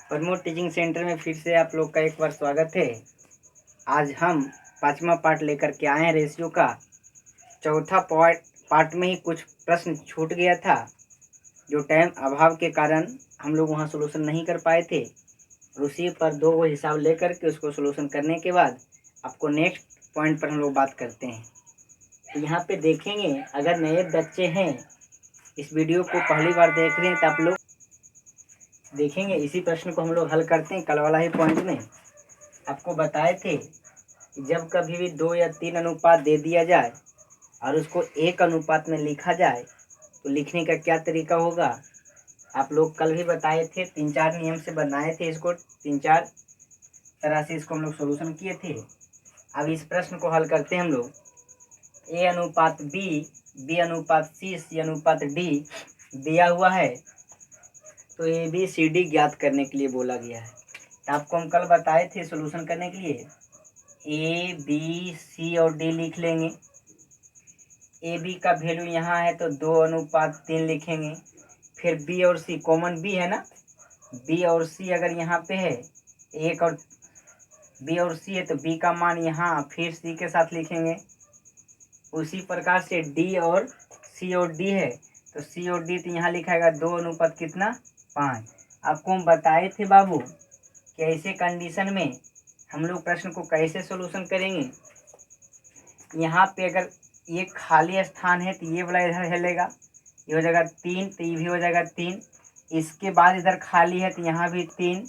Pramod teaching centre में फिर से आप लोग का एक बार स्वागत है। आज हम 5वां पार्ट लेकर के आए हैं रेशियो का। चौथा पार्ट में ही कुछ प्रश्न छूट गया था, जो टाइम अभाव के कारण हम लोग वहाँ सोल्यूशन नहीं कर पाए थे। उसी पर दो हिसाब लेकर के उसको सोल्यूशन करने के बाद आपको नेक्स्ट पॉइंट पर हम लोग बात करते हैं। तो यहाँ पे देखेंगे, अगर नए बच्चे हैं, इस वीडियो को पहली बार देख रहे हैं, तो आप लोग देखेंगे इसी प्रश्न को हम लोग हल करते हैं। कल वाला ही पॉइंट में आपको बताए थे कि जब कभी भी 2 या 3 अनुपात दे दिया जाए और उसको 1 अनुपात में लिखा जाए तो लिखने का क्या तरीका होगा। आप लोग कल भी बताए थे, 3-4 नियम से बनाए थे इसको, 3-4 तरह से इसको हम लोग सोल्यूशन किए थे। अब इस प्रश्न को हल करते हैं हम लोग। ए अनुपात बी, बी अनुपात सी, सी अनुपात डी दिया हुआ है, तो ए बी सी डी ज्ञात करने के लिए बोला गया है। तो आपको हम कल बताए थे सोल्यूशन करने के लिए ए बी सी और डी लिख लेंगे। ए बी का वैल्यू यहाँ है तो 2:3 लिखेंगे। फिर बी और सी, कॉमन बी है ना, बी और सी अगर यहाँ पे है, एक और बी और सी है तो बी का मान यहाँ फिर सी के साथ लिखेंगे। उसी प्रकार से डी और डी है तो सी और डी तो यहाँ लिखाएगा 2 कितना 5। आपको हम बताए थे बाबू कि ऐसे कंडीशन में हम लोग प्रश्न को कैसे सोल्यूशन करेंगे। यहाँ पे अगर ये खाली स्थान है तो ये वाला इधर हिलेगा, ये हो जाएगा 3, तो ये भी हो जाएगा 3। इसके बाद इधर खाली है तो यहाँ भी 3।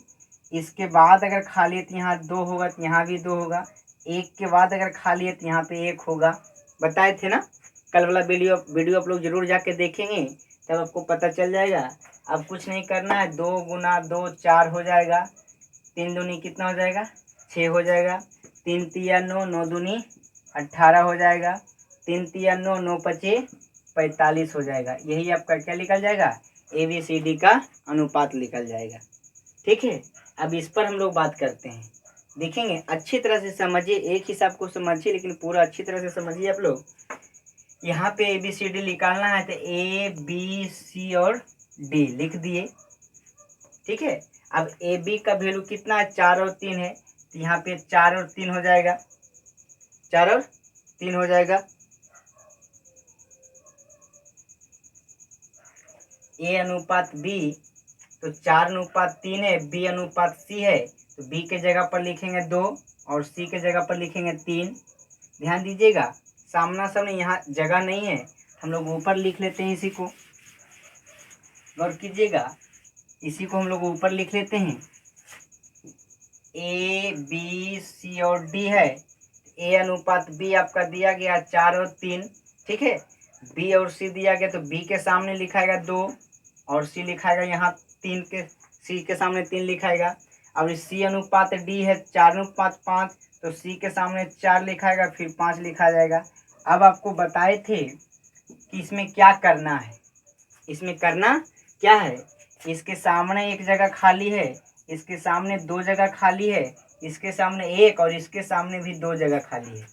इसके बाद अगर खाली है तो यहाँ 2 होगा, तो यहाँ भी 2 होगा। 1 के बाद अगर खाली है तो यहाँ पे 1 होगा। बताए थे ना, कल वाला वीडियो आप लोग जरूर जाके देखेंगे, तब आपको पता चल जाएगा। अब कुछ नहीं करना है, 2 गुना 2 4 हो जाएगा, 3 दूनी कितना हो जाएगा 6 हो जाएगा, 3 तिया 9, 9 दूनी 18 हो जाएगा, 3 तिया 9, 9 पचे 45 हो जाएगा। यही आपका क्या निकल जाएगा, ए बी सी डी का अनुपात निकल जाएगा। ठीक है, अब इस पर हम लोग बात करते हैं। देखेंगे, अच्छी तरह से समझिए, एक हिसाब को समझिए लेकिन पूरा अच्छी तरह से समझिए आप लोग। यहाँ पे ए बी सी डी निकालना है तो ए बी सी और डी लिख दिए। ठीक है, अब ए बी का वैल्यू कितना है 4 और 3 है, तो यहाँ पे 4 और 3 हो जाएगा, 4 और 3 हो जाएगा। ए अनुपात बी तो 4:3 है, बी अनुपात सी है तो बी के जगह पर लिखेंगे 2 और सी के जगह पर लिखेंगे 3। ध्यान दीजिएगा, सामना सामने यहाँ जगह नहीं है, हम लोग ऊपर लिख लेते हैं इसी को। गौर कीजिएगा, इसी को हम लोग ऊपर लिख लेते हैं। ए बी सी और डी है, ए अनुपात बी आपका दिया गया 4 और 3। ठीक है, बी और सी दिया गया तो बी के सामने लिखाएगा 2 और सी लिखाएगा यहाँ 3 के, सी के सामने 3 लिखाएगा। अब सी अनुपात डी है 4:5, तो सी के सामने 4 लिखाएगा, फिर 5 लिखा जाएगा। अब आपको बताए थे कि इसमें क्या करना है, इसमें करना क्या है, इसके सामने एक जगह खाली है, इसके सामने 2 जगह खाली है, इसके सामने 1 और इसके सामने भी 2 जगह खाली है।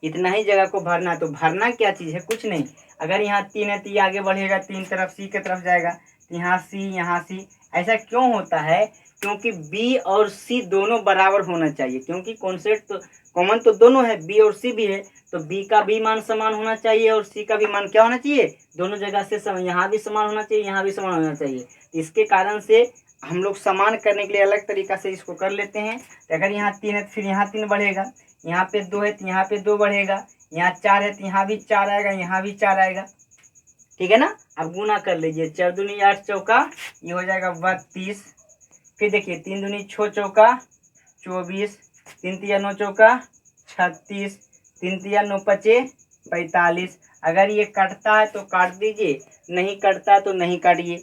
इतना ही जगह को भरना। तो भरना क्या चीज़ है, कुछ नहीं। अगर यहाँ 3 है तो ये आगे बढ़ेगा 3 तरफ, सी की तरफ जाएगा, तो यहाँ सी यहाँ सी। ऐसा क्यों होता है, क्योंकि बी और सी दोनों बराबर होना चाहिए, क्योंकि कॉन्सेप्ट तो कॉमन तो दोनों है, बी और सी भी है, तो बी का भी मान समान होना चाहिए और सी का भी मान क्या होना चाहिए, दोनों जगह से समान, यहाँ भी समान होना चाहिए, यहाँ भी समान होना चाहिए। इसके कारण से हम लोग समान करने के लिए अलग तरीका से इसको कर लेते हैं। तो अगर यहाँ 3 है तो फिर यहाँ 3 बढ़ेगा, यहाँ पे 2 है तो यहाँ पे 2 बढ़ेगा, यहाँ 4 है तो यहाँ भी 4 आएगा, यहाँ भी 4 आएगा। ठीक है ना, अब गुना कर लीजिए, 4 दूनी 8 चौका, ये हो जाएगा 32। फिर देखिए 3 दूनी 6 चौका 24, 3 तिया 9 चौका 36, 3 तिया 9 पचे 45। अगर ये कटता है तो काट दीजिए, नहीं कटता है तो नहीं काटिए।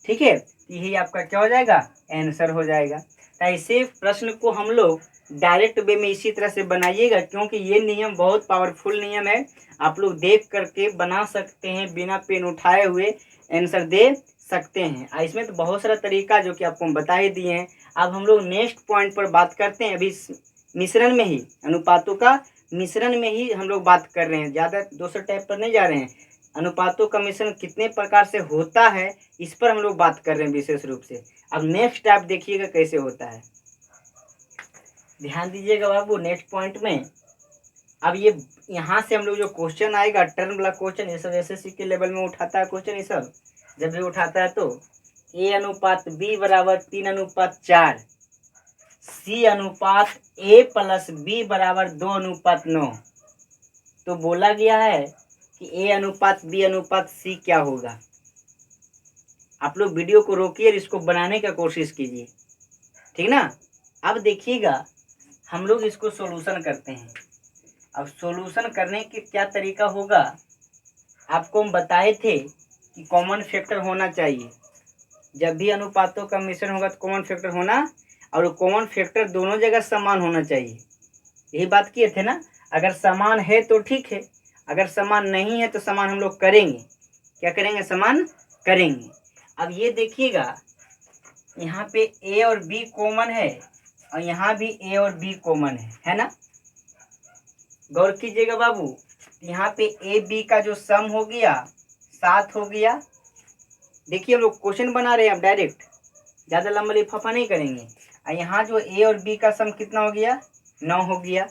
ठीक है, यही आपका क्या हो जाएगा, आंसर हो जाएगा। तो ऐसे प्रश्न को हम लोग डायरेक्ट वे में इसी तरह से बनाइएगा, क्योंकि ये नियम बहुत पावरफुल नियम है। आप लोग देख करके बना सकते हैं, बिना पेन उठाए हुए आंसर दे सकते हैं। इसमें तो बहुत सारा तरीका जो कि आपको हम बता ही दिए हैं। अब हम लोग नेक्स्ट पॉइंट पर बात करते हैं। अभी मिश्रण में ही, अनुपातों का मिश्रण में ही हम लोग बात कर रहे हैं, ज़्यादा दूसरे टाइप पर नहीं जा रहे हैं। अनुपातों का मिश्रण कितने प्रकार से होता है, इस पर हम लोग बात कर रहे हैं विशेष रूप से। अब नेक्स्ट आप देखिएगा कैसे होता है, ध्यान दीजिएगा बाबू नेक्स्ट पॉइंट में। अब ये यहाँ से हम लोग जो क्वेश्चन आएगा टर्म वाला क्वेश्चन, ये सब एसएससी के लेवल में उठाता है क्वेश्चन, ये सब जब भी उठाता है तो ए अनुपात बी बराबर 3:4, सी अनुपात ए प्लस बी बराबर 2:9। तो बोला गया है कि ए अनुपात बी अनुपात सी क्या होगा। आप लोग वीडियो को रोकिए और इसको बनाने का कोशिश कीजिए, ठीक ना। अब देखिएगा हम लोग इसको सॉल्यूशन करते हैं। अब सॉल्यूशन करने के क्या तरीका होगा, आपको हम बताए थे कि कॉमन फैक्टर होना चाहिए। जब भी अनुपातों का मिश्रण होगा तो कॉमन फैक्टर होना, और कॉमन फैक्टर दोनों जगह समान होना चाहिए। यही बात किए थे ना। अगर समान है तो ठीक है, अगर समान नहीं है तो समान हम लोग करेंगे। क्या करेंगे, समान करेंगे। अब ये देखिएगा यहाँ पे ए और बी कॉमन है और यहाँ भी ए और बी कॉमन है ना। गौर कीजिएगा बाबू, यहाँ पे ए बी का जो सम हो गया 7 हो गया। देखिए हम लोग क्वेश्चन बना रहे हैं, अब डायरेक्ट ज़्यादा लंबा लिफाफा नहीं करेंगे। और यहाँ जो ए और बी का सम कितना हो गया, 9 हो गया।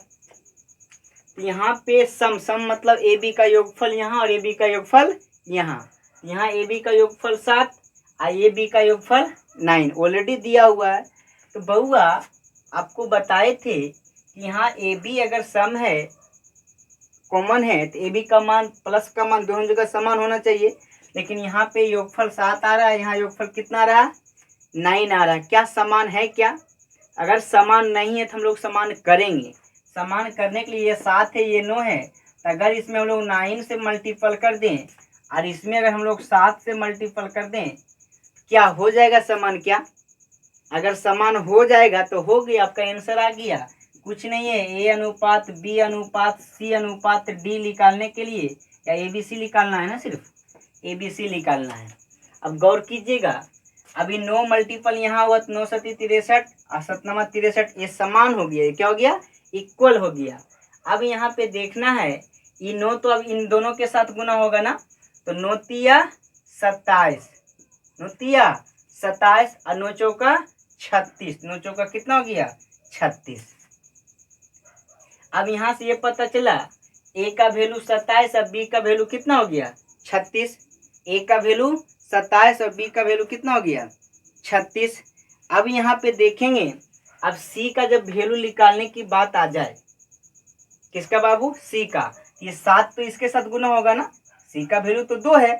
तो यहाँ पे सम मतलब ए बी का योगफल यहाँ और ए बी का योगफल यहाँ। यहाँ ए बी का योगफल 7 और ए बी का योगफल 9 ऑलरेडी दिया हुआ है। तो बउआ आपको बताए थे कि यहाँ ए बी अगर सम है, कॉमन है, तो ए बी का मान प्लस का मान दोनों जगह समान होना चाहिए। लेकिन यहाँ पे योगफल 7 आ रहा है, यहाँ योगफल कितना आ रहा, 9 आ रहा है। क्या समान है क्या? अगर समान नहीं है तो हम लोग समान करेंगे। समान करने के लिए ये 7 है, ये 9 है, तो अगर इसमें हम लोग 9 से मल्टीपल कर दें और इसमें अगर हम लोग 7 से मल्टीपल कर दें, क्या हो जाएगा समान? क्या अगर समान हो जाएगा तो हो गया, आपका आंसर आ गया। कुछ नहीं है, ए अनुपात बी अनुपात सी अनुपात डी निकालने के लिए या ए बी सी निकालना है ना, सिर्फ ए बी सी निकालना है। अब गौर कीजिएगा, अभी 9 मल्टीपल यहाँ हुआ तो 9 सती 63 और 7 63, ये समान हो गया। क्या हो गया? इक्वल हो गया। अब यहाँ पे देखना है, ये 9 तो अब इन दोनों के साथ गुना होगा ना, तो 9 तिया 27, 9 तिया 27 और 9 चौका 36, 9 चौका कितना हो गया? 36। अब यहाँ से ये पता चला ए का वैल्यू 27 और बी का वैल्यू कितना हो गया? 36। ए का वैल्यू 27 और बी का वैल्यू कितना हो गया? 36। अब यहाँ पे देखेंगे, अब सी का जब वैल्यू निकालने की बात आ जाए, किसका बाबू? सी का। ये 7 तो इसके साथ गुना होगा ना, सी का वैल्यू तो 2 है,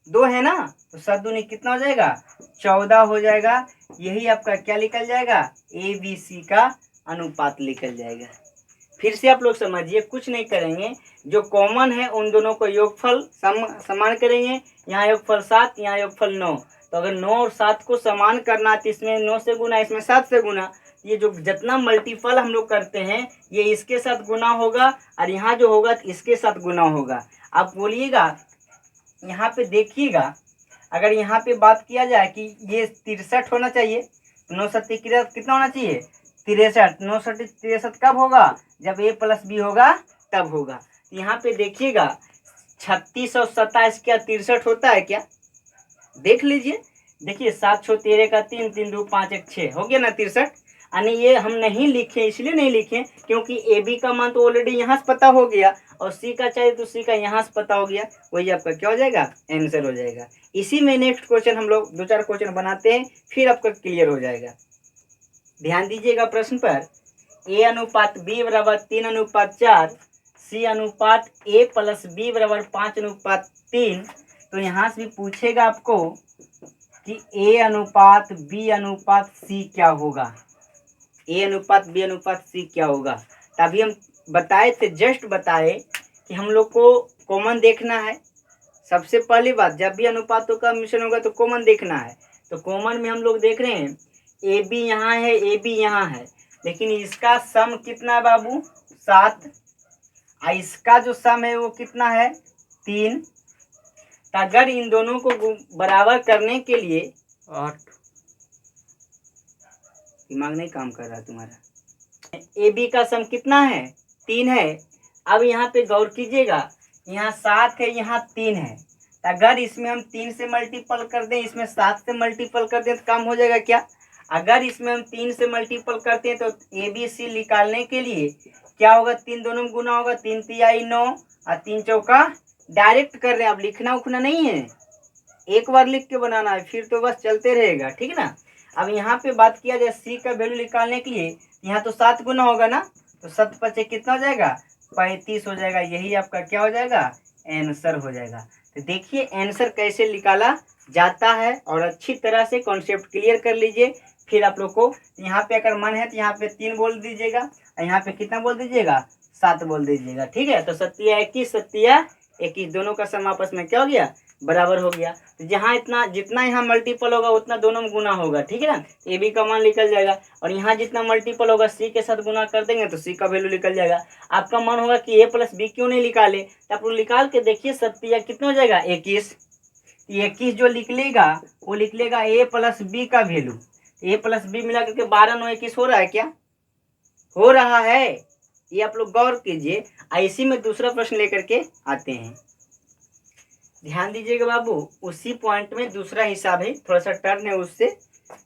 2 है ना, तो 7 दूनी कितना हो जाएगा? 14 हो जाएगा। यही आपका क्या निकल जाएगा? ए बी सी का अनुपात निकल जाएगा। फिर से आप लोग समझिए, कुछ नहीं करेंगे, जो कॉमन है उन दोनों को योगफल समान करेंगे। यहाँ योगफल 7, यहाँ योगफल 9। तो अगर 9 और 7 को समान करना तो इसमें 9 से गुना, इसमें 7 से गुना। ये जो जितना मल्टीपल हम लोग करते हैं ये इसके साथ गुना होगा और यहाँ जो होगा तो इसके साथ गुना होगा। आप बोलिएगा, यहाँ पे देखिएगा, अगर यहाँ पे बात किया जाए कि ये 63 होना चाहिए, 9 सत्ती कितना होना चाहिए? 63। 9 सत्ती 63 कब होगा? जब ए प्लस बी होगा तब होगा। यहाँ पे देखिएगा 36 और 27 क्या 63 होता है क्या? देख लीजिए, देखिए 7 छो 13 का 3, 3 2 5 1 6 हो गया ना 63। यानी ये हम नहीं लिखे, इसलिए नहीं लिखे क्योंकि ए बी का मान तो ऑलरेडी यहाँ से पता हो गया और सी का चाहिए तो सी का यहाँ से पता हो गया। वही आपका क्या हो जाएगा? आंसर हो जाएगा। इसी में नेक्स्ट क्वेश्चन हम लोग 2-4 क्वेश्चन बनाते हैं, फिर आपका क्लियर हो जाएगा। ध्यान दीजिएगा प्रश्न पर, ए अनुपात बी बराबर 3:4, सी अनुपात ए प्लस बी बराबर 5:3। तो यहाँ से भी पूछेगा आपको कि ए अनुपात बी अनुपात सी क्या होगा, ए अनुपात बी अनुपात सी क्या होगा। तभी हम बताए थे, जस्ट बताए कि हम लोग को कॉमन देखना है। सबसे पहली बात, जब भी अनुपातों का मिश्रण होगा तो कॉमन देखना है। तो कॉमन में हम लोग देख रहे हैं ए बी यहाँ है, ए बी यहाँ है, लेकिन इसका सम कितना है बाबू? 7। और इसका जो सम है वो कितना है? 3। तो अगर इन दोनों को बराबर करने के लिए 8, दिमाग नहीं काम कर रहा तुम्हारा। ए बी का सम कितना है? 3 है। अब यहाँ पे गौर कीजिएगा, यहाँ 7 है, यहाँ 3 है। तो अगर इसमें हम 3 से मल्टीपल कर दें, इसमें 7 से मल्टीपल कर दें तो काम हो जाएगा क्या? अगर इसमें हम 3 से मल्टीपल करते हैं तो ABC निकालने के लिए क्या होगा? 3 दोनों में गुना होगा, 3 तिहाई 9 और 3 चौका। डायरेक्ट कर रहे हैं, अब लिखना उखना नहीं है, एक बार लिख के बनाना है, फिर तो बस चलते रहेगा, ठीक है ना। अब यहाँ पे बात किया जाए C का वैल्यू निकालने के लिए, यहाँ तो 7 गुना होगा ना, तो 7 पचे कितना हो जाएगा? 35 हो जाएगा। यही आपका क्या हो जाएगा? आंसर हो जाएगा। तो देखिए आंसर कैसे निकाला जाता है, और अच्छी तरह से कॉन्सेप्ट क्लियर कर लीजिए। फिर आप लोग को यहाँ पे अगर मन है तो यहाँ पे 3 बोल दीजिएगा, और यहाँ पे कितना बोल दीजिएगा? 7 बोल दीजिएगा, ठीक है। तो 7 दोनों का सम आपस में क्या हो गया? बराबर हो गया। तो जहाँ इतना जितना यहाँ मल्टीपल होगा उतना दोनों में गुना होगा, ठीक है ना। ए बी का मान निकल जाएगा, और यहाँ जितना मल्टीपल होगा सी के साथ गुना कर देंगे तो सी का वैल्यू निकल जाएगा। आपका मन होगा कि ए प्लस बी क्यों नहीं निकाले, तो आप लोग निकाल के देखिए। 7 कितना हो जाएगा? 21। 21 जो निकलेगा वो निकलेगा ए प्लस बी का वैल्यू। ए प्लस बी मिला करके 12 9 21 हो रहा है क्या? हो रहा है। ये आप लोग गौर कीजिए। इसी में दूसरा प्रश्न लेकर के आते हैं, ध्यान दीजिएगा बाबू। उसी पॉइंट में दूसरा हिसाब है, थोड़ा सा टर्न है उससे।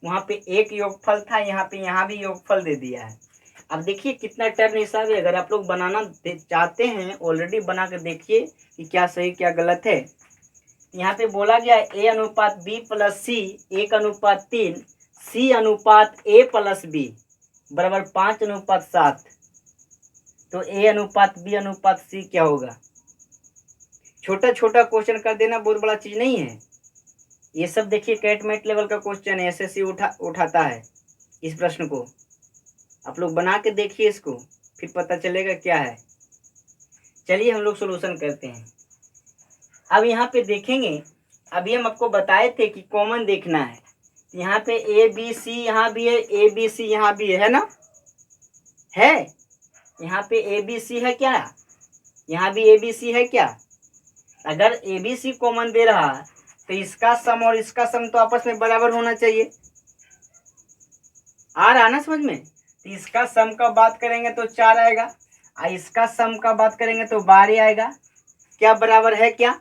वहां पे एक योगफल था, यहाँ पे यहाँ भी योगफल दे दिया है। अब देखिए कितना टर्न हिसाब है। अगर आप लोग बनाना चाहते हैं, ऑलरेडी बना कर देखिए कि क्या सही क्या गलत है। यहाँ पे बोला गया ए अनुपात बी प्लस सी 1:3, सी अनुपात ए प्लस बी बराबर 5:7। तो ए अनुपात बी अनुपात सी क्या होगा? छोटा छोटा क्वेश्चन कर देना बहुत बड़ा चीज नहीं है। ये सब देखिए कैटमेट लेवल का क्वेश्चन है, एसएससी उठाता है इस प्रश्न को। आप लोग बना के देखिए इसको, फिर पता चलेगा क्या है। चलिए हम लोग सोल्यूशन करते हैं। अब यहाँ पे देखेंगे, अभी हम आपको बताए थे कि कॉमन देखना है। यहाँ पे ए बी सी यहाँ भी है, ए बी सी यहाँ भी है ना, है। यहाँ पे ए बी सी है क्या? यहाँ भी ए बी सी है क्या? अगर ए बी सी कॉमन दे रहा है तो इसका सम और इसका सम तो आपस में बराबर होना चाहिए। आ रहा ना समझ में? तो इसका सम का बात करेंगे तो 4 आएगा, और इसका सम का बात करेंगे तो 12 आएगा। क्या बराबर है क्या?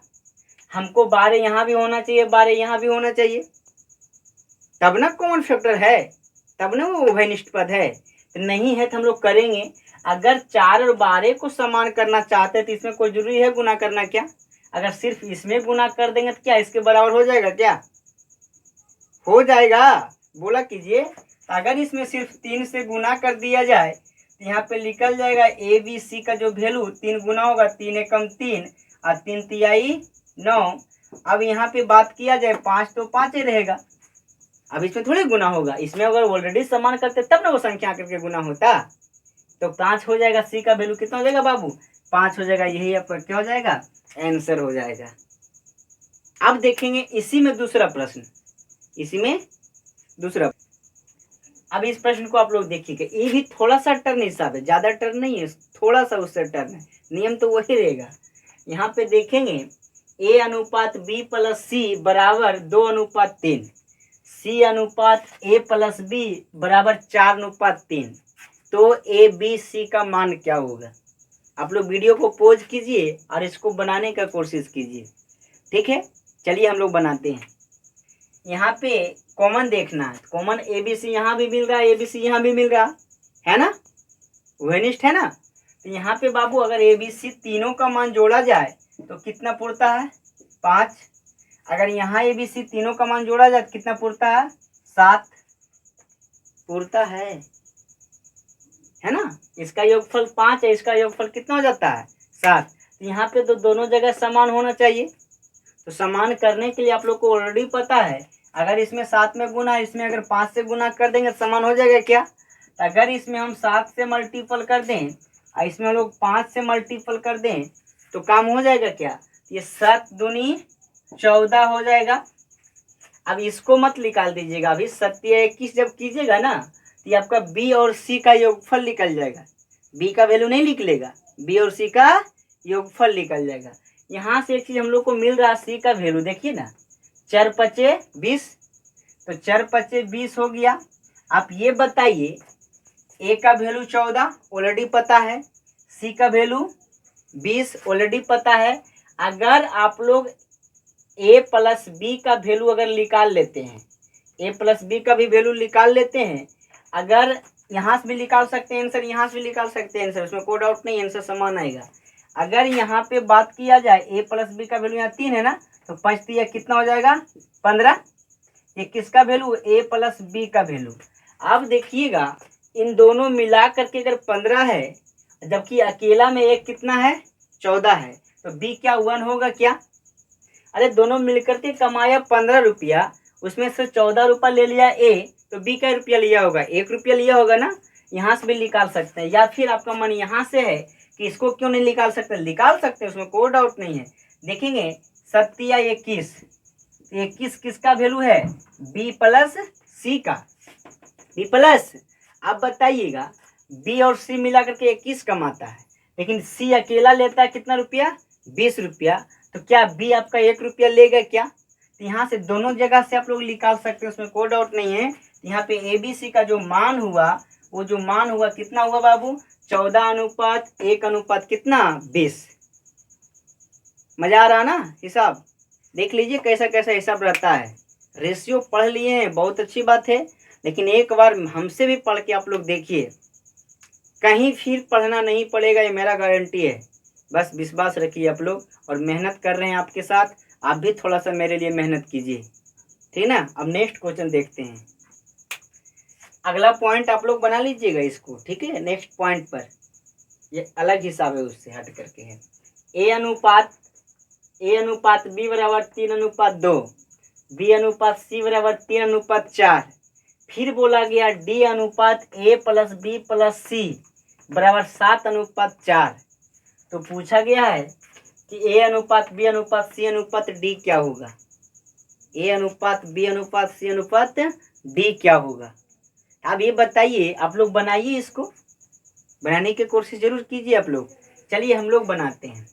हमको 12 यहाँ भी होना चाहिए, 12 यहाँ भी होना चाहिए, तब ना कॉमन फैक्टर है, तब ना वो उभयनिष्ठ पद है। तो नहीं है तो हम लोग करेंगे। अगर 4 और 12 को समान करना चाहते हैं तो इसमें कोई जरूरी है गुना करना क्या? अगर सिर्फ इसमें गुना कर देंगे तो क्या इसके बराबर हो जाएगा? क्या हो जाएगा? बोला कीजिए। तो अगर इसमें सिर्फ 3 से गुना कर दिया जाए तो यहाँ पे निकल जाएगा ए बी सी का जो वैल्यू 3 गुना होगा, 3 एकम 3 और 3 तिहाई 9। अब यहाँ पे बात किया जाए 5 तो 5 ही रहेगा। अब इसमें थोड़ी गुना होगा, इसमें अगर ऑलरेडी समान करते तब ना वो संख्या करके गुना होता। तो 5 हो जाएगा, सी का वैल्यू कितना हो जाएगा बाबू? 5 हो जाएगा। यही आपका क्या हो जाएगा? आंसर हो जाएगा। अब देखेंगे इसी में दूसरा प्रश्न, इसी में दूसरा। अब इस प्रश्न को आप लोग देखिएगा, ये भी थोड़ा सा टर्न हिसाब है, ज्यादा टर्न नहीं है, थोड़ा सा उससे टर्न है। नियम तो वही रहेगा। यहाँ पे देखेंगे ए अनुपात बी प्लस सी बराबर 2:3, सी अनुपात ए प्लस बी बराबर 4:3। तो ए बी सी का मान क्या होगा? आप लोग वीडियो को पॉज कीजिए और इसको बनाने का कोशिश कीजिए, ठीक है। चलिए हम लोग बनाते हैं। यहाँ पे कॉमन देखना है, कॉमन ए बी सी यहाँ भी मिल रहा है, ए बी सी यहाँ भी मिल रहा है ना, वेनिस्ट है ना। तो यहाँ पे बाबू अगर ए बी सी तीनों का मान जोड़ा जाए तो कितना पुरता है? 5। अगर यहाँ ए बी सी तीनों का मान जोड़ा जाए तो कितना पुरता है? 7 पुरता है ना। इसका योगफल 5 है, इसका योगफल कितना हो जाता है? 7। तो यहाँ पे तो दोनों जगह समान होना चाहिए। तो समान करने के लिए आप लोग को ऑलरेडी पता है, अगर इसमें 7 में गुना, इसमें अगर 5 से गुना कर देंगे तो समान हो जाएगा क्या? तो अगर इसमें हम 7 से मल्टीपल कर दें और इसमें हम लोग 5 से मल्टीपल कर दें तो काम हो जाएगा क्या? ये 7 दूनी 14 हो जाएगा। अब इसको मत निकाल दीजिएगा, अभी 7 जब कीजिएगा ना तो ये आपका बी और सी का योगफल निकल जाएगा। बी का वैल्यू नहीं निकलेगा, बी और सी का योगफल निकल जाएगा। यहाँ से एक चीज हम लोग को मिल रहा है, सी का वैल्यू देखिए ना, 4 पचे 20, तो 4 पचे 20 हो गया। आप ये बताइए, ए का वैल्यू 14 ऑलरेडी पता है, सी का वैल्यू 20 ऑलरेडी पता है, अगर आप लोग a प्लस बी का वैल्यू अगर निकाल लेते हैं, a प्लस बी का भी वैल्यू निकाल लेते हैं, अगर यहाँ से भी निकाल सकते हैं आंसर, यहाँ से भी निकाल सकते हैं आंसर, उसमें कोई डाउट नहीं, आंसर समान आएगा। अगर यहाँ पे बात किया जाए a प्लस बी का वैल्यू यहाँ 3 है ना, तो 5 3 कितना हो जाएगा 15। ये किसका वैल्यू, a प्लस बी का वैल्यू। अब देखिएगा इन दोनों मिला करके अगर 15 है, जबकि अकेला में एक कितना है 14 है, तो b क्या 1 होगा क्या। अरे दोनों मिलकर के कमाया 15 रुपया, उसमें से 14 रुपया ले लिया a, तो b का रुपया लिया होगा, 1 रुपया लिया होगा ना। यहाँ से भी निकाल सकते हैं, या फिर आपका मन यहाँ से है कि इसको क्यों नहीं निकाल सकते, निकाल सकते हैं, उसमें कोई डाउट नहीं है। देखेंगे 7 या 21, 21 किसका वैल्यू है, b प्लस सी का, b प्लस। अब बताइएगा b और c मिला करके 21 कमाता है, लेकिन c अकेला लेता है कितना रुपया 20 रुपया, तो क्या b आपका 1 रुपया लेगा क्या। तो यहाँ से दोनों जगह से आप लोग निकाल सकते हैं, उसमें कोई डाउट नहीं है। यहाँ पे ABC का जो मान हुआ, वो जो मान हुआ कितना हुआ बाबू, 14:1 अनुपात कितना 20। मजा आ रहा ना हिसाब, देख लीजिए कैसा कैसा हिसाब रहता है। रेशियो पढ़ लिए हैं, बहुत अच्छी बात है, लेकिन एक बार हमसे भी पढ़ के आप लोग देखिए, कहीं फिर पढ़ना नहीं पड़ेगा, ये मेरा गारंटी है। बस विश्वास रखिए आप लोग, और मेहनत कर रहे हैं आपके साथ, आप भी थोड़ा सा मेरे लिए मेहनत कीजिए, ठीक ना। अब नेक्स्ट क्वेश्चन देखते हैं, अगला पॉइंट आप लोग बना लीजिएगा इसको, ठीक है। नेक्स्ट पॉइंट पर ये अलग हिसाब है, उससे हट करके है। ए अनुपात बी बराबर 3:2, बी अनुपात सी बराबर 3:4। फिर बोला गया डी अनुपात ए प्लस बी प्लस सी बराबर 7:4। तो पूछा गया है कि ए अनुपात बी अनुपात सी अनुपात डी क्या होगा, ए अनुपात बी अनुपात सी अनुपात डी क्या होगा। अब ये बताइए, आप लोग बनाइए, इसको बनाने की कोशिश जरूर कीजिए आप लोग। चलिए हम लोग बनाते हैं।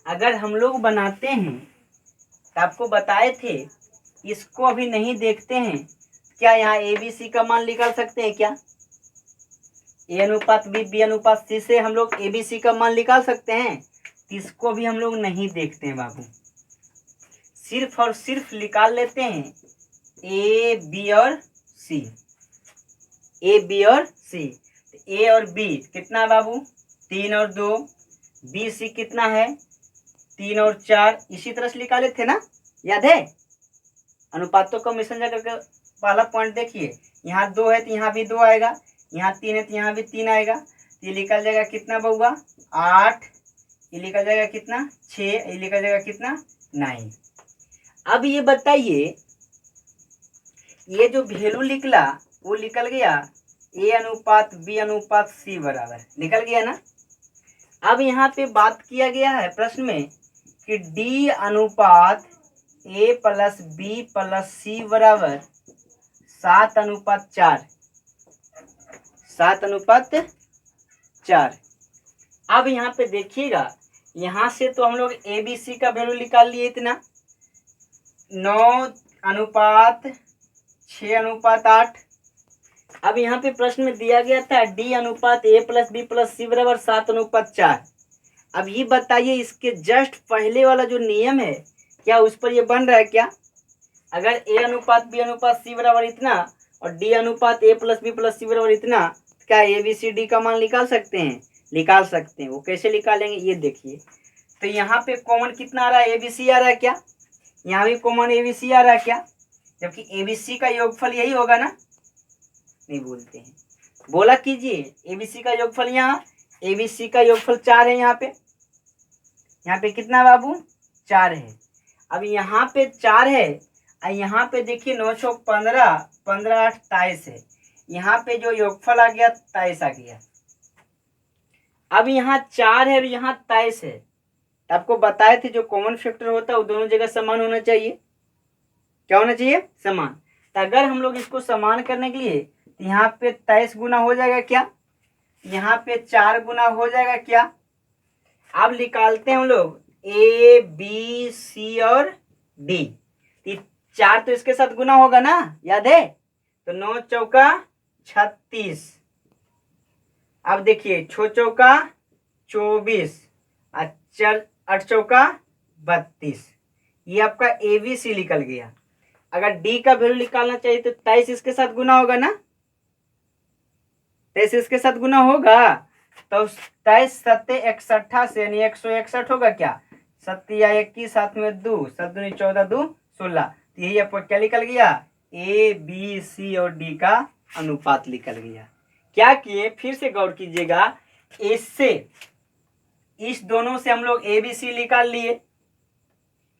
अगर हम लोग बनाते हैं तो आपको बताए थे, इसको अभी नहीं देखते हैं, क्या यहाँ ए बी सी का मान निकाल सकते हैं क्या, ए अनुपात बी अनुपात सी से हम लोग ए बी सी का मान निकाल सकते हैं। इसको भी हम लोग नहीं देखते हैं बाबू, सिर्फ और सिर्फ निकाल लेते हैं ए बी और सी, ए बी और सी। ए और बी कितना है बाबू, 3 और 2, बी सी कितना है 3 और 4, इसी तरह से निकाले थे ना, याद है। अनुपातों को मिश्रण करके पहला पॉइंट देखिए, यहाँ 2 है तो यहाँ भी 2 आएगा, यहाँ 3 है तो यहाँ भी 3 आएगा, तो ये निकल जाएगा कितना बउआ 8, ये निकल जाएगा कितना 6, ये निकल जाएगा कितना 9। अब ये बताइए, ये जो वैल्यू निकला वो निकल गया ए अनुपात बी अनुपात सी बराबर, निकल गया ना। अब यहाँ पे बात किया गया है प्रश्न में कि डी अनुपात ए प्लस बी प्लस सी बराबर 7:4, 7:4। अब यहाँ पे देखिएगा, यहाँ से तो हम लोग ए बी सी का वैल्यू निकाल लिए इतना 9:6:8। अब यहाँ पे प्रश्न में दिया गया था डी अनुपात ए प्लस बी प्लस सी बराबर 7:4। अब ये बताइए, इसके जस्ट पहले वाला जो नियम है क्या उस पर ये बन रहा है क्या। अगर ए अनुपात बी अनुपात सी बराबर इतना और डी अनुपात ए प्लस बी प्लस सी बराबर इतना, क्या ए बी सी डी का मान निकाल सकते हैं, निकाल सकते हैं। वो कैसे निकालेंगे ये देखिए। तो यहाँ पे कॉमन कितना आ रहा है, ए बी सी आ रहा है क्या, यहाँ भी कॉमन ए बी सी आ रहा है क्या, जबकि ए बी सी का योगफल यही होगा ना, नहीं बोलते हैं, बोला कीजिए। ए बी सी का योगफल, यहाँ ए बी सी का योगफल 4 है, यहाँ पे कितना बाबू 4 है। अब यहाँ पे 4 है, और यहाँ पे देखिए 9 × 15, 15 8 23 है, यहाँ पे जो योगफल आ गया 23 आ गया। अब यहाँ 4 है और यहाँ 23 है, आपको बताए थे जो कॉमन फैक्टर होता है वो दोनों जगह समान होना चाहिए। क्या होना चाहिए, समान। तो अगर हम लोग इसको समान करने के लिए, यहाँ पे 23 गुना हो जाएगा क्या, यहाँ पे 4 गुना हो जाएगा क्या। अब निकालते हैं हम लोग ए बी सी और डी, 4 तो इसके साथ गुना होगा ना, याद है। तो 9 चौका 36, अब देखिए 6 चौका 24, 8 चौका 32, ये आपका ABC निकल गया। अगर D का वैल्यू निकालना चाहिए तो 23 इसके साथ गुना होगा ना, 23 इसके साथ गुना होगा, तो 23 सत्ते 61 से यानी 161 होगा क्या, 7 या 21 साथ में 2, 7 दूनी 14, 2 16, यही आपका क्या निकल गया, ABC और D का अनुपात निकल गया। क्या किए, फिर से गौर कीजिएगा, इससे इस दोनों से हम लोग ABC निकाल लिए,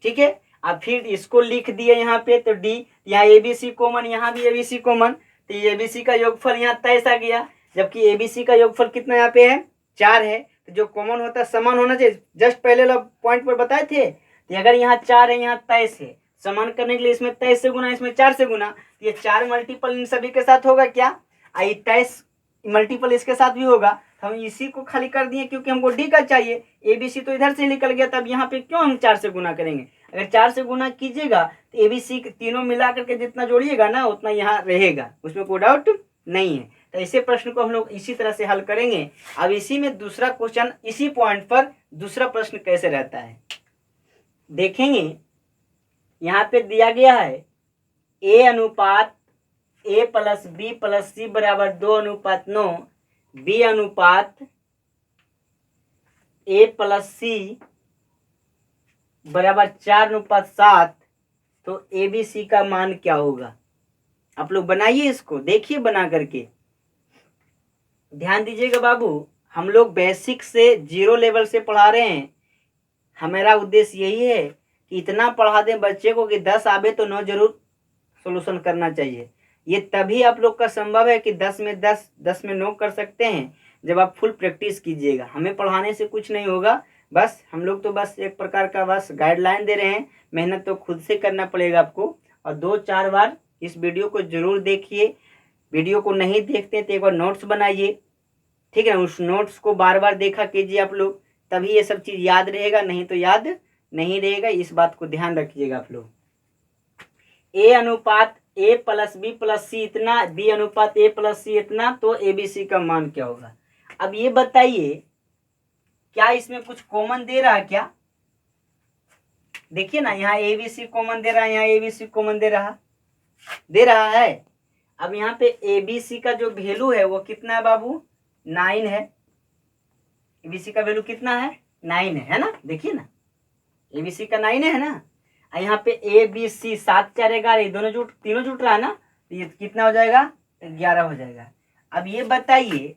ठीक है। अब फिर इसको लिख दिए यहाँ पे, तो D, यहाँ ABC कॉमन, यहाँ भी ABC कॉमन, तो ये ABC का योगफल यहाँ 23 आ गया, जबकि ABC का योगफल कितना यहाँ पे है, 4 है। तो जो कॉमन होता है समान होना चाहिए, जस्ट पहले वाला पॉइंट पर बताए थे। तो अगर यहाँ 4 है, यहाँ 23 है, समान करने के लिए इसमें 23 से गुना, इसमें 4 से गुना, तो ये 4 मल्टीपल इन सभी के साथ होगा क्या, 23 मल्टीपल इसके साथ भी होगा। हम इसी को खाली कर दिए क्योंकि हमको D का चाहिए, ABC तो इधर से निकल गया, तब यहाँ पे क्यों हम 4 से गुना करेंगे। अगर 4 से गुना कीजिएगा तो ABC तीनों मिला करके जितना जोड़िएगा ना उतना यहाँ रहेगा, उसमें कोई डाउट नहीं है। तो ऐसे प्रश्न को हम लोग इसी तरह से हल करेंगे। अब इसी में दूसरा क्वेश्चन, इसी पॉइंट पर दूसरा प्रश्न कैसे रहता है देखेंगे। यहाँ पे दिया गया है A अनुपात A plus B plus C बराबर 2:9, B अनुपात A प्लस C बराबर 4:7, तो ABC का मान क्या होगा। आप लोग बनाइए, इसको देखिए बना करके, ध्यान दीजिएगा बाबू। हम लोग बेसिक से 0 लेवल से पढ़ा रहे हैं। हमारा उद्देश्य यही है कि इतना पढ़ा दें बच्चे को कि 10 आवे तो 9 जरूर सोल्यूशन करना चाहिए। ये तभी आप लोग का संभव है कि 10 में 10, 10 में 9 कर सकते हैं, जब आप फुल प्रैक्टिस कीजिएगा। हमें पढ़ाने से कुछ नहीं होगा, बस हम लोग तो बस एक प्रकार का बस गाइडलाइन दे रहे हैं। मेहनत तो खुद से करना पड़ेगा आपको। और 2-4 बार इस वीडियो को जरूर देखिए। वीडियो को नहीं देखते तो एक बार नोट्स बनाइए, ठीक है। उस नोट्स को बार बार देखा कीजिए आप लोग, तभी ये सब चीज़ याद रहेगा, नहीं तो याद नहीं रहेगा। इस बात को ध्यान रखिएगा आप लोग। A अनुपात A plus B plus C इतना, B अनुपात A प्लस C इतना, तो ABC का मान क्या होगा। अब ये बताइए, क्या इसमें कुछ कॉमन दे रहा है क्या। देखिए ना, यहाँ ABC कॉमन दे रहा है, यहाँ ABC कॉमन दे रहा है। अब यहाँ पे ABC का जो वैल्यू है वो कितना है बाबू, 9 है। ABC का वैल्यू कितना है, 9 है ना। देखिए ना, ABC का 9 है ना। यहाँ पे ABC 7 4 11, दोनों तीनों जुट रहा है ना, तो ये कितना हो जाएगा, 11 हो जाएगा। अब ये बताइए,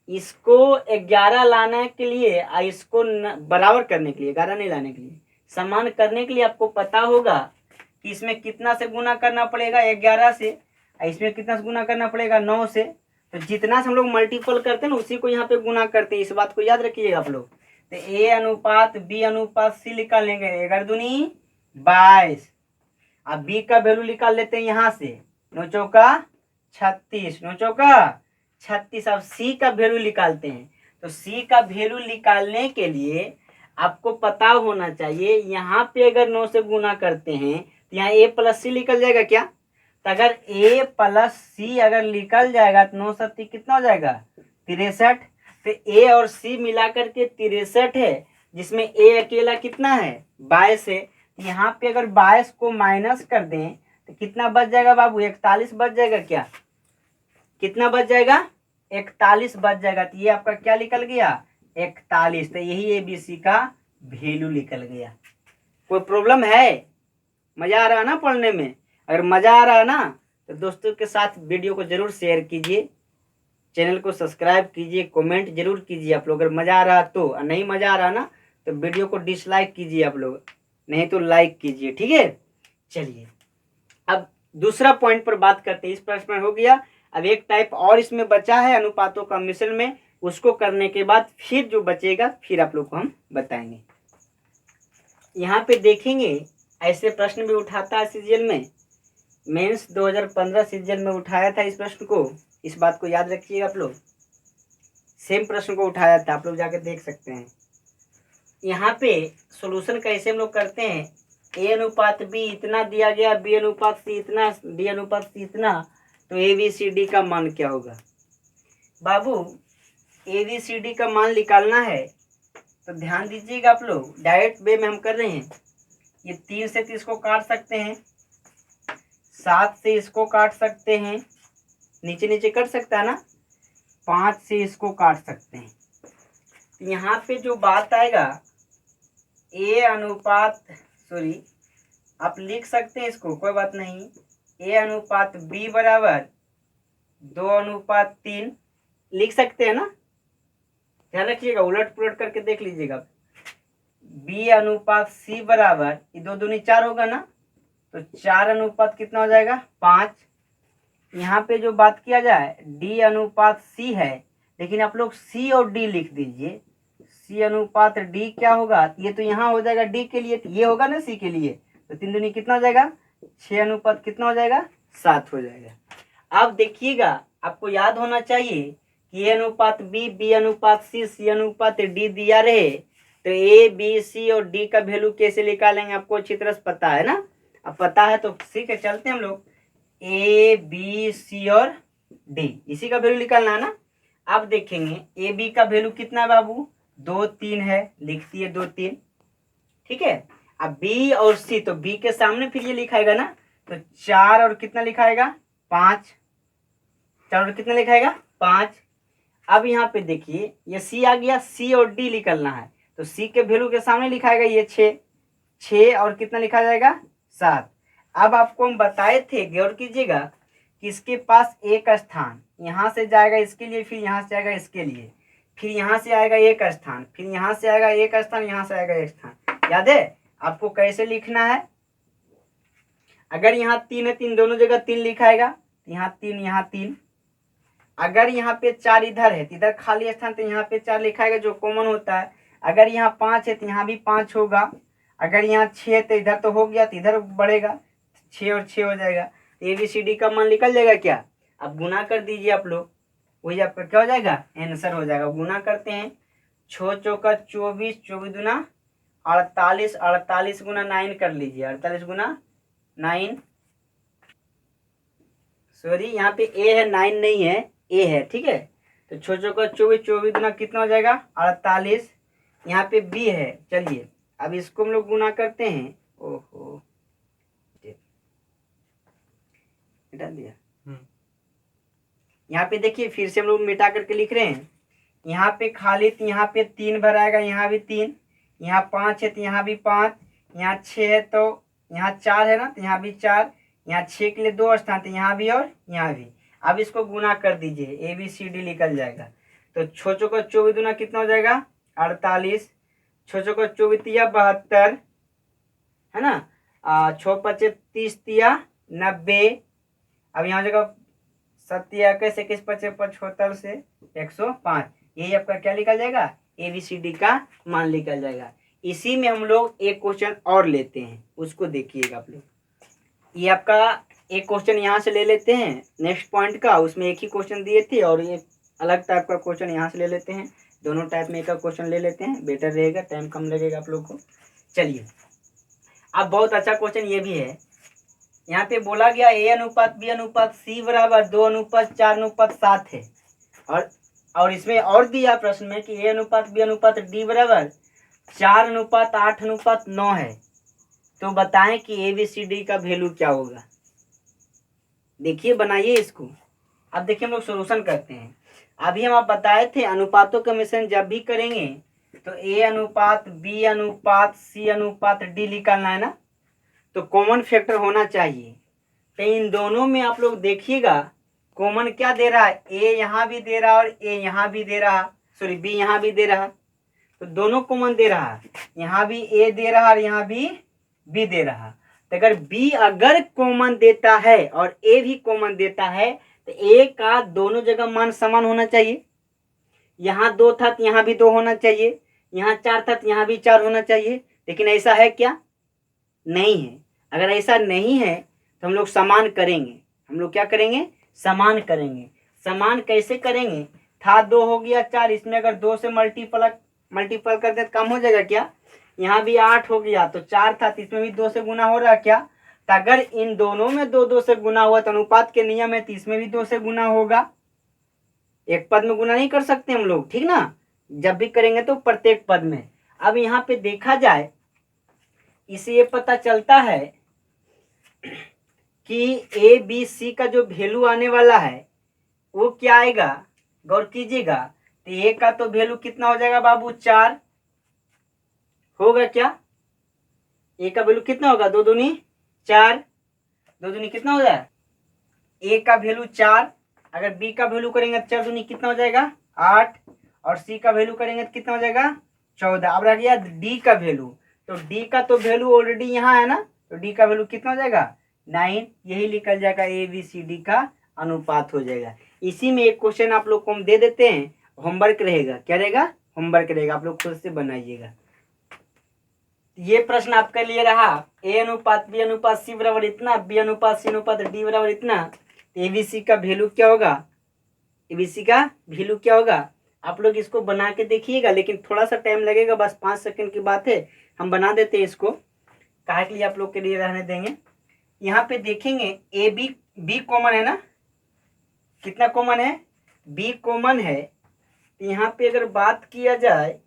इसको 11 लाने के लिए और इसको बराबर करने के लिए, 11 नहीं लाने के लिए, समान करने के लिए आपको पता होगा कि इसमें कितना से गुना करना पड़ेगा, 11 से, और इसमें कितना से गुना करना पड़ेगा, 9 से। तो जितना से हम लोग मल्टीपल करते हैं ना, उसी को यहाँ पे गुना करते हैं। इस बात को याद रखिएगा आप लोग। तो A अनुपात B अनुपात C निकालेंगे, 11 दूनी 22। अब B का वैल्यू निकाल लेते हैं यहाँ से, 9 चौका 36, 9 चौका 36। अब C का वैल्यू निकालते हैं। तो C का वैल्यू निकालने के लिए आपको पता होना चाहिए, यहाँ पे अगर 9 से गुना करते हैं तो यहाँ A प्लस C निकल जाएगा क्या। तो अगर A प्लस C अगर निकल जाएगा तो 9 7 कितना हो जाएगा, 63। तो A और C मिला करके 63 है, जिसमें A अकेला कितना है, 22 है। यहाँ पे अगर 22 को माइनस कर दें तो कितना बच जाएगा बाबू, 41 बच जाएगा क्या, कितना बच जाएगा, 41 बच जाएगा। तो ये आपका क्या निकल गया, 41। तो यही ABC का वैल्यू निकल गया। कोई प्रॉब्लम है, मजा आ रहा है ना पढ़ने में। अगर मजा आ रहा है ना तो दोस्तों के साथ वीडियो को जरूर शेयर कीजिए, चैनल को सब्सक्राइब कीजिए, कमेंट जरूर कीजिए आप लोग। अगर मजा आ रहा तो, और नहीं मजा आ रहा ना तो वीडियो को डिसलाइक कीजिए आप लोग, नहीं तो लाइक कीजिए, ठीक है। चलिए अब दूसरा पॉइंट पर बात करते हैं। इस प्रश्न में हो गया। अब एक टाइप और इसमें बचा है अनुपातों का मिश्रण में, उसको करने के बाद फिर जो बचेगा फिर आप लोग को हम बताएंगे। यहाँ पे देखेंगे, ऐसे प्रश्न भी उठाता है सीजीएल में, मेंस 2015 सीजीएल में उठाया था इस प्रश्न को। इस बात को याद रखिएगा आप लोग, सेम प्रश्न को उठाया था, आप लोग जाके देख सकते हैं। यहाँ पे सॉल्यूशन कैसे हम लोग करते हैं, A अनुपात B इतना दिया गया, B अनुपात C इतना, D अनुपात C इतना, तो ABCD का मान क्या होगा। बाबू ABCD का मान निकालना है तो ध्यान दीजिएगा आप लोग, डायरेक्ट वे में हम कर रहे हैं। ये 3 से 30 को काट सकते हैं, 7 से इसको काट सकते हैं, नीचे नीचे कट सकता है ना, 5 से इसको काट सकते हैं। तो यहाँ पे जो बात आएगा ए अनुपात, सॉरी आप लिख सकते हैं इसको, कोई बात नहीं, ए अनुपात बी बराबर 2:3 लिख सकते हैं ना। ध्यान रखिएगा, उलट पुलट करके देख लीजिएगा। बी अनुपात सी बराबर, ये 2 दूनी 4 होगा ना, तो 4 अनुपात कितना हो जाएगा 5। यहाँ पे जो बात किया जाए डी अनुपात सी है, लेकिन आप लोग सी और डी लिख दीजिए। सी अनुपात डी क्या होगा, ये तो यहाँ हो जाएगा डी के लिए, तो ये होगा ना सी के लिए, तो 3 दूनी कितना हो जाएगा 6 अनुपात कितना हो जाएगा 7 हो जाएगा। अब देखिएगा, आपको याद होना चाहिए कि ए अनुपात बी, बी अनुपात सी, सी अनुपात डी दिया रहे, तो ए बी सी और डी का वैल्यू कैसे निकालेंगे आपको अच्छी तरह से पता है ना। अब पता है तो ठीक है, चलते हैं हम लोग। ए बी सी और डी, इसी का वैल्यू निकालना है ना। अब देखेंगे ए बी का वैल्यू कितना है बाबू, 2 3 है, लिखती है 2 3, ठीक है। अब बी और सी, तो बी के सामने फिर ये लिखाएगा ना, तो 4 और कितना लिखाएगा 5, 4 और कितना लिखाएगा 5। अब यहाँ पे देखिए ये सी आ गया, सी और डी निकलना है, तो सी के वैल्यू के सामने लिखाएगा ये 6, 6 और कितना लिखा जाएगा 7। अब आपको हम बताए थे, गौर कीजिएगा, कि इसके पास एक स्थान यहाँ से जाएगा इसके लिए, फिर यहाँ से आएगा इसके लिए, फिर यहाँ से आएगा एक स्थान, फिर यहाँ से आएगा एक स्थान, यहाँ से आएगा एक स्थान। याद है आपको कैसे लिखना है। अगर यहाँ 3 है, 3 दोनों जगह 3 लिखाएगा, यहाँ 3 यहाँ 3। अगर यहाँ पे 4 इधर है तो इधर खाली स्थान, तो यहाँ पे 4 लिखाएगा जो कॉमन होता है। अगर यहाँ 5 है तो यहाँ भी 5 होगा। अगर यहाँ 6 है तो इधर तो हो गया, तो इधर बढ़ेगा, 6 और 6 हो जाएगा। ए बी सी डी का मान निकल जाएगा क्या। अब गुना कर दीजिए आप लोग, वही आपका क्या हो जाएगा आंसर हो जाएगा। गुना करते हैं, 6 चौका 24, 24 दूना 48, 48 गुना 9 कर लीजिए, 48 गुना 9, सॉरी यहाँ पे ए है 9 नहीं है, ए है, ठीक है। तो 6 चौका 24, 24 गुना कितना हो जाएगा 48, यहाँ पे बी है। चलिए अब इसको हम लोग गुना करते हैं, ओहो मिटा दिया। यहाँ पे देखिए फिर से हम लोग मिटा करके लिख रहे हैं। यहाँ पे खाली, तो यहाँ पे 3 भराएगा, यहाँ भी 3, यहाँ 5 है तो यहाँ भी 5, यहाँ 6 है तो यहाँ 4 है ना, तो यहाँ भी 4, यहाँ 6 के लिए 2 स्थान, तो यहाँ भी और यहाँ भी। अब इसको गुना कर दीजिए, ए बी सी डी निकल जाएगा। तो 6 चौका 24 दूना कितना हो जाएगा 48, 6 चौका 24 तिया 72 है ना, 6 पचे 30 तिया 90। अब यहाँ जगह 7 21 21 पचे 75 से 105, यही आपका क्या निकल जाएगा ए बी सी डी का मान निकल जाएगा। इसी में हम लोग एक क्वेश्चन और लेते हैं, उसको देखिएगा आप लोग। ये आपका एक क्वेश्चन यहाँ से ले लेते हैं नेक्स्ट पॉइंट का, उसमें एक ही क्वेश्चन दिए थे, और एक अलग टाइप का क्वेश्चन यहाँ से ले लेते हैं। दोनों टाइप में एक क्वेश्चन ले लेते हैं, बेटर रहेगा, टाइम कम लगेगा आप लोग को। चलिए अब बहुत अच्छा क्वेश्चन ये भी है। यहाँ पे बोला गया ए अनुपात बी अनुपात सी बराबर 2:4:7 है, और इसमें और दिया प्रश्न में कि ए अनुपात बी अनुपात डी बराबर 4:8:9 है। तो बताएं कि ए बी सी डी का वैल्यू क्या होगा। देखिए बनाइए इसको। अब देखिए हम लोग सोल्यूशन करते हैं। अभी हम आप बताए थे अनुपातों का मिश्रण जब भी करेंगे तो ए अनुपात बी अनुपात सी अनुपात डी निकालना है ना, तो कॉमन फैक्टर होना चाहिए। तो इन दोनों में आप लोग देखिएगा कॉमन क्या दे रहा है, ए यहाँ भी दे रहा और ए यहाँ भी दे रहा, सॉरी बी यहाँ भी दे रहा, तो दोनों कॉमन दे रहा। यहाँ भी ए दे रहा और यहाँ भी बी दे रहा। तो अगर बी अगर कॉमन देता है और ए भी कॉमन देता है तो ए का दोनों जगह मान समान होना चाहिए। यहाँ 2 था तो यहाँ भी 2 होना चाहिए, यहाँ 4 था तो यहाँ भी 4 होना चाहिए। लेकिन ऐसा है क्या, नहीं है। अगर ऐसा नहीं है तो हम लोग समान करेंगे। हम लोग क्या करेंगे, समान करेंगे। समान कैसे करेंगे, था 2 हो गया 4, इसमें अगर 2 से मल्टीपल कर दे तो कम हो जाएगा क्या। यहाँ भी 8 हो गया तो 4 था तो इसमें भी 2 से गुना हो रहा क्या। तो अगर इन दोनों में 2 से गुना हुआ तो अनुपात के नियम है तो इसमें भी 2 से गुना होगा। एक पद में गुना नहीं कर सकते हम लोग, ठीक ना। जब भी करेंगे तो प्रत्येक पद में, अब यहाँ पे देखा जाए, इसे ये पता चलता है कि ए बी सी का जो वैल्यू आने वाला है वो क्या आएगा, गौर कीजिएगा। तो ए का तो वैल्यू कितना हो जाएगा बाबू, 4 होगा क्या। ए का वैल्यू कितना होगा, 2 दूनी 4, 2 दूनी कितना हो जाएगा, ए का वैल्यू 4। अगर बी का वैल्यू करेंगे तो 4 दूनी कितना हो जाएगा 8, और सी का वैल्यू करेंगे तो कितना हो जाएगा 14। अब रह गया डी का वैल्यू, तो डी का तो वैल्यू ऑलरेडी यहाँ है ना, तो डी का वैल्यू कितना हो जाएगा 9। यही निकल जाएगा ए बी सी डी का अनुपात हो जाएगा। इसी में एक क्वेश्चन आप लोग को हम दे देते हैं, होमवर्क रहेगा। क्या रहेगा, होमवर्क रहेगा, आप लोग खुद से बनाइएगा। ये प्रश्न आपके लिए रहा, ए अनुपात बी अनुपात सी बराबर इतना, बी अनुपात सी अनुपात डी बराबर इतना। एबीसी का वैल्यू क्या होगा, एबीसी का वैल्यू क्या होगा, आप लोग इसको बना के देखिएगा, लेकिन थोड़ा सा टाइम लगेगा, बस 5 सेकंड की बात है, हम बना देते हैं इसको, काहे के लिए आप लोग के लिए रहने देंगे। यहाँ पे देखेंगे ए बी कॉमन है ना, कितना कॉमन है, बी कॉमन है। तो यहाँ पे अगर बात किया जाए,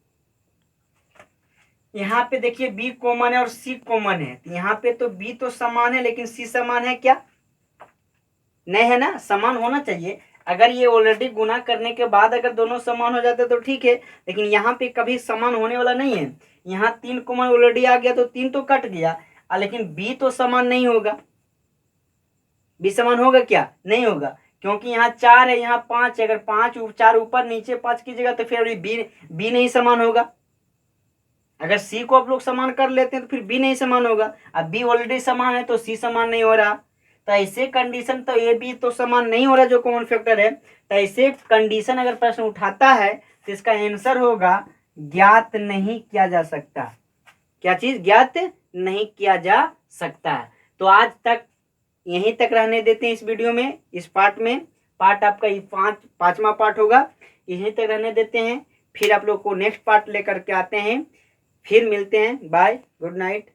यहाँ पे देखिए बी कॉमन है और सी कॉमन है। तो यहाँ पे तो बी तो समान है, लेकिन सी समान है क्या, नहीं है ना, समान होना चाहिए। अगर ये ऑलरेडी गुना करने के बाद अगर दोनों समान हो जाते तो ठीक है, लेकिन यहाँ पे कभी समान होने वाला नहीं है। यहाँ 3 कॉमन ऑलरेडी आ गया तो 3 तो कट गया, लेकिन बी तो समान नहीं होगा। बी समान होगा क्या, नहीं होगा, क्योंकि यहाँ 4 है, यहाँ 5 है। अगर 5 4 ऊपर नीचे 5 कीजिएगा तो फिर बी नहीं समान होगा। अगर सी को आप लोग समान कर लेते हैं तो फिर बी नहीं समान होगा। अब बी ऑलरेडी समान है तो सी समान नहीं हो रहा। तो ऐसे कंडीशन तो ए बी तो समान नहीं हो रहा जो कॉमन फैक्टर है। तो ऐसे कंडीशन अगर प्रश्न उठाता है तो इसका आंसर होगा ज्ञात नहीं किया जा सकता। क्या चीज, ज्ञात नहीं किया जा सकता है। तो आज तक यहीं तक रहने देते हैं इस वीडियो में, इस पार्ट में। पार्ट आपका ये 5वां पार्ट होगा, यहीं तक रहने देते हैं। फिर आप लोग को नेक्स्ट पार्ट लेकर के आते हैं, फिर मिलते हैं। Bye, good night.